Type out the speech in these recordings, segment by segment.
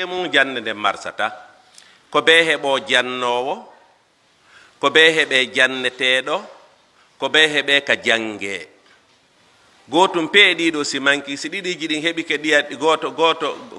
e mum jande nde marsata ko be heɓo jannowo ko be heɓe janneteɗo ko be heɓe ka jange gotum peeɗiɗo si manki si ɗiɗiji ɗin heɓi ke ɗiya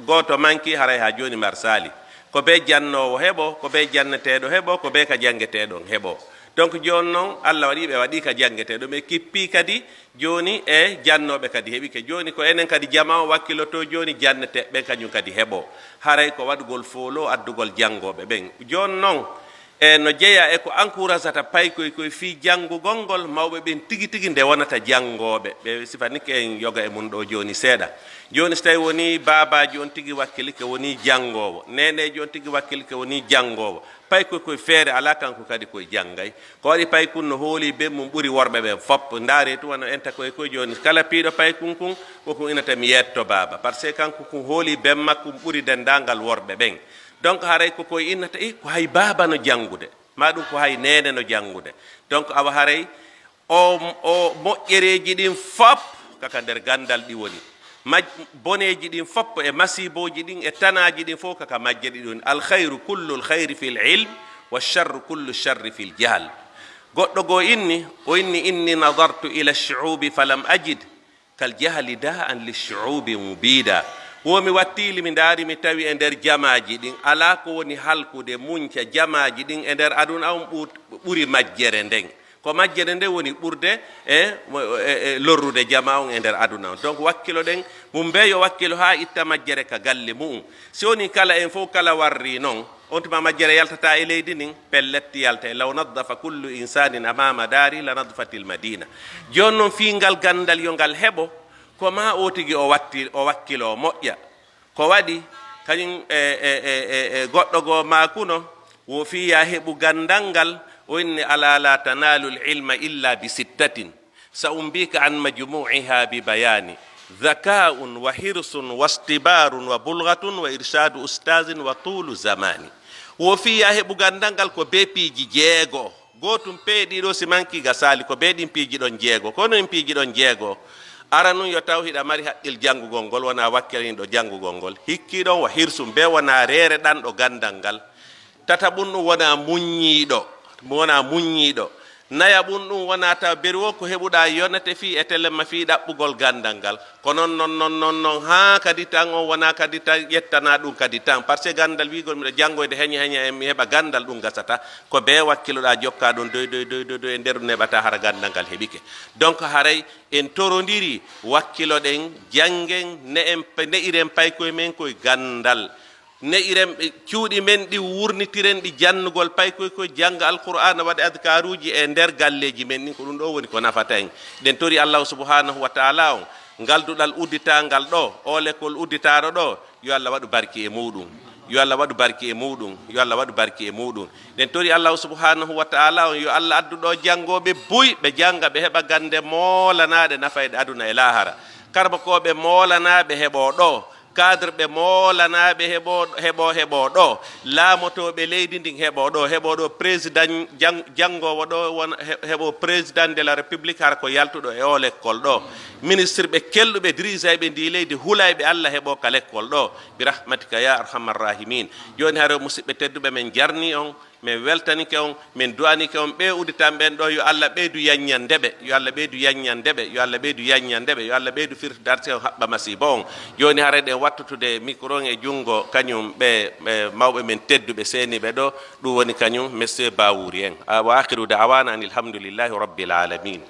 goto manki haray ha joni marsali ko be jannowo heɓo ko be janneteɗo heɓo ko be ka jangeteɗon heɓo donc joni noon Allah waɗi ɓe waɗi ka jangeteɗo ɓe kippi kadi joni e jannoɓe kadi heɓi ke joni ko enen kadi jama o wakkiloto joni janneteɓe kañum kadi heɓo haray ko waɗugol folo addugol jangoɓe ɓen joni noon e no jeeya e ko encourageata paykoy koye fi janngugol ngol mawɓe ɓen tigi tigi nde wonata janngooɓe ɓe sifanike en yoga e mum ɗo jooni seeɗa jooni so tawi woni baabaji on tigi wakkilike woni janngoowo neneji on tigi wakkilike woni janngoowo paykoy koye feere alaa kanko kadi koye janngay ko waɗi paykun no hooli ɓen mum ɓuri worɓe ɓen fopp ndaare tu wona enta koye koye jooni kala piiɗo paykun kun koko inata mi yetto baaba par ce que kanko kun hooli ben makkum ɓuri denndaangal worɓe ɓen donc haray ko koye innata ko hay baaba no janngude ma ɗum ko hay nene no janngude donc awa haray o moƴƴereji ɗin fof kaka nder gandal ɗi woni boneji ɗin fof e masiboji ɗin e tanaji ɗin fof kaka majje ɗi woni alkhayru kullu lkhayri fi l ilm wa charru kullu charri fi l jahal goɗɗo goo inni o inni nadartu ila lchuubi falam ajid kal jahali da an lilchuubi mubida womi wattili mi ndaari mi tawi e nder jamaji ɗin ala ko woni halkude munca jamaji ɗin e nder aduna on ɓuri majjere nden ko majjere nde woni ɓurde e lorrude jama on e nder aduna on donc wakkilo ɗen mum be yo wakkilo ha itta majjere ka galle mum si woni kala en fof kala warri noon on tuma majjere yaltata e leydi nin pelletti yalta law naddafa kullu insanin amama daari la nadfatil madina joni noon fingal gandal yo ngal heɓo ko ma o tigi o wakkilo moƴƴa ko waɗi kañum goɗɗo goo makuno wo fiya heɓu gandal ngal o inni ala la tanalu lilma illa bi sittatin sa umbika an majmuiha bi bayani dhakaun wa hirsun wa stibarun wa bulgatun wa irshadu ustazin wa tulu zamani wo fiya heɓu gandal ngal ko be piiji jeego gotum peeɗiɗo si manki ga sali ko be ɗin piiji ɗon jeego kono en piiji ɗon jeego ara nun yo taw hiɗa mari haqqil janngugol ngol wona wakkilaniɗo janngugol ngol hikkiɗon wa hirsum be wona reere ɗanɗo gandal ngal tata ɓum ɗum wona muññiɗo naya ɓum ɗum wona taw beri wo ko heɓuɗa yonete fi e telemma fi ɗaɓɓugol gandal ngal ko non ha kadi tan on wona kadi tan ƴettana ɗum kadi tan par ce que gandal wigol miɗo janngoyde heña mi heɓa gandal ɗum gasata ko be wakkiloɗa jokka ɗon doy e nder neɓata hara gandal ngal heɓike donc haray en torodiri wakkiloɗen janggen ne'iren paykoye men koye gandal ne'iren cuuɗi men ɗi wurnitiren ɗi jannugol paykoye koye jangga alqur'ana waɗa adkaruji e nder galleji men ɗin ko ɗum ɗo woni ko nafata en ɗen tori allahu subhanahu wa taala on ngalduɗal udditangal ɗo o l'école udditaɗo ɗo yo allah waɗu barki e muɗum yo allah waɗu barki e muɗum yo allah waɗu barki e muɗum ɗen tori allahu subhanahu wa taala on yo allah adduɗo janngoɓe buy ɓe janga ɓe heɓa gande moolanaɗe nafayɗe aduna e lahara karba koɓe moolanaɓe heɓo ɗo cadre ɓe moolanaɓe heɓo ɗo laamotoɓe leydi ndin heɓo ɗo président janngowo ɗo won heɓo président de la république hara ko yaltuɗo e o l'école ɗo ministre ɓe kelɗuɓe dirisa ɓe ndi leydi hulayɓe allah heɓo ka l'école ɗo bi rahmatika ya arhamar rahimin joni hare musidɓe tedduɓe men jarni on min weltanike on min duwanike on ɓe udditan ɓen ɗo yo allah ɓeydu yaññandeɓe yo allah ɓeydu yaññandeɓe yo allah ɓeydu yaññandeɓe yo allah ɓeydu firtidarte on haɓɓa masiba on joni hara ɗen wattutude micro e junngo kañum ɓe mawɓe men tedduɓe seeniɓe ɗo ɗum woni kañum monsieur Bawouri en wa akhiru da'wana an alhamdulillahi rabbil alamin